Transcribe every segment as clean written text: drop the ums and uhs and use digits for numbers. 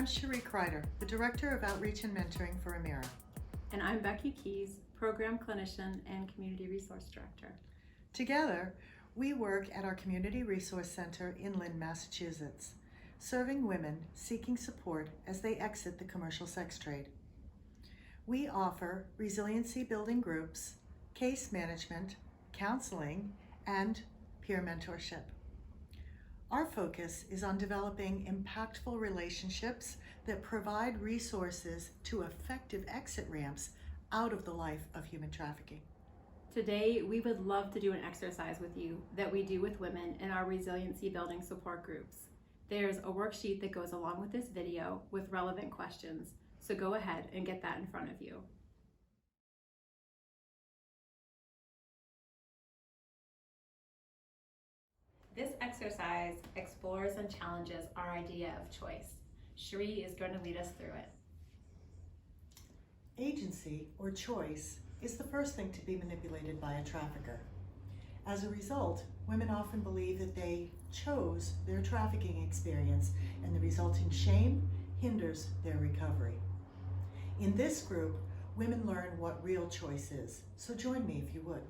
I'm Cherie Kreider, the Director of Outreach and Mentoring for Amira. And I'm Becky Keys, Program Clinician and Community Resource Director. Together, we work at our Community Resource Center in Lynn, Massachusetts, serving women seeking support as they exit the commercial sex trade. We offer resiliency building groups, case management, counseling, and peer mentorship. Our focus is on developing impactful relationships that provide resources to effective exit ramps out of the life of human trafficking. Today, we would love to do an exercise with you that we do with women in our resiliency building support groups. There's a worksheet that goes along with this video with relevant questions, so go ahead and get that in front of you. This exercise explores and challenges our idea of choice. Cherie is going to lead us through it. Agency, or choice, is the first thing to be manipulated by a trafficker. As a result, women often believe that they chose their trafficking experience, and the resulting shame hinders their recovery. In this group, women learn what real choice is, so join me if you would.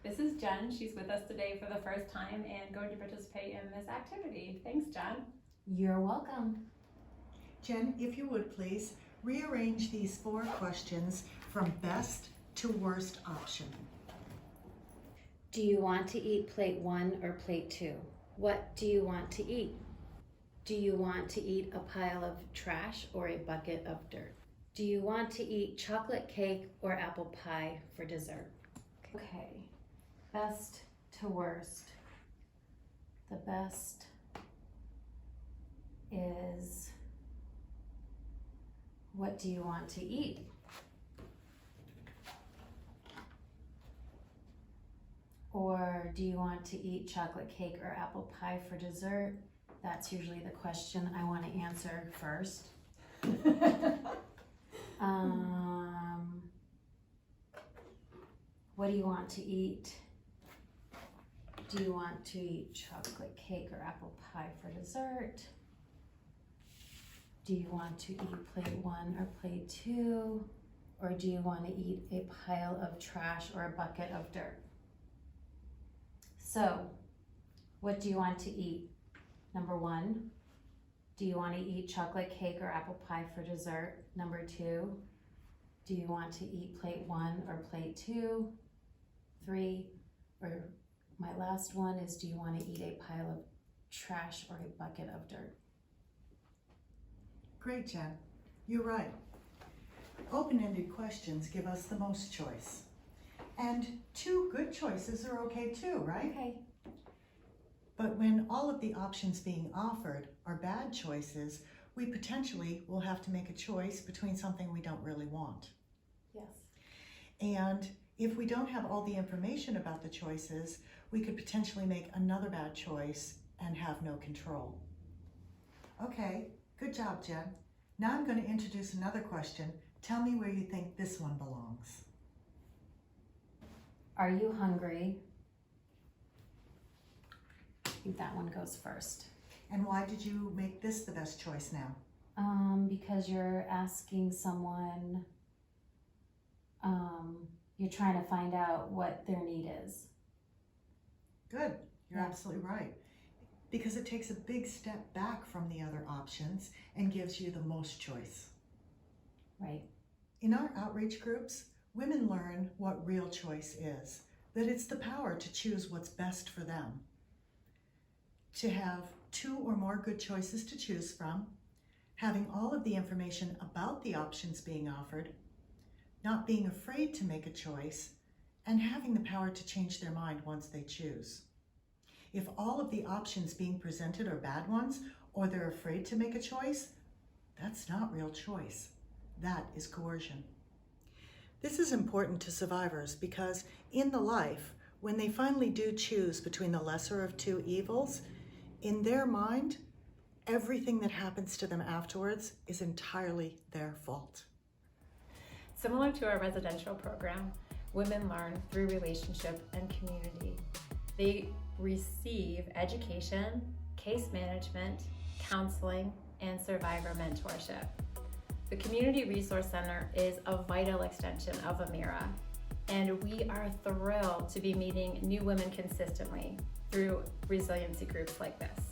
This is Jen. She's with us today for the first time and going to participate in this activity. Thanks, Jen. You're welcome. Jen, if you would please, rearrange these 4 questions from best to worst option. Do you want to eat plate 1 or plate 2? What do you want to eat? Do you want to eat a pile of trash or a bucket of dirt? Do you want to eat chocolate cake or apple pie for dessert? Okay, best to worst. The best is, what do you want to eat? Or do you want to eat chocolate cake or apple pie for dessert? That's usually the question I want to answer first. What do you want to eat? Do you want to eat chocolate cake or apple pie for dessert? Do you want to eat plate 1 or plate 2? Or do you want to eat a pile of trash or a bucket of dirt? So, what do you want to eat? Number 1, do you want to eat chocolate cake or apple pie for dessert? Number 2, do you want to eat plate 1 or plate 2? 3, or my last one is, do you want to eat a pile of trash or a bucket of dirt? Great, Jen. You're right. Open-ended questions give us the most choice. And 2 good choices are okay too, right? Okay. But when all of the options being offered are bad choices, we potentially will have to make a choice between something we don't really want. Yes. And if we don't have all the information about the choices, we could potentially make another bad choice and have no control. Okay, good job, Jen. Now I'm going to introduce another question. Tell me where you think this one belongs. Are you hungry? I think that one goes first. And why did you make this the best choice now? Because you're asking someone, you're trying to find out what their need is. Good, you're Yeah. absolutely right. Because it takes a big step back from the other options and gives you the most choice. Right. In our outreach groups, women learn what real choice is, that it's the power to choose what's best for them. To have 2 or more good choices to choose from, having all of the information about the options being offered, not being afraid to make a choice, and having the power to change their mind once they choose. If all of the options being presented are bad ones, or they're afraid to make a choice, that's not real choice. That is coercion. This is important to survivors because in the life, when they finally do choose between the lesser of 2 evils, in their mind, everything that happens to them afterwards is entirely their fault. Similar to our residential program, women learn through relationship and community. They receive education, case management, counseling, and survivor mentorship. The Community Resource Center is a vital extension of Amira, and we are thrilled to be meeting new women consistently through resiliency groups like this.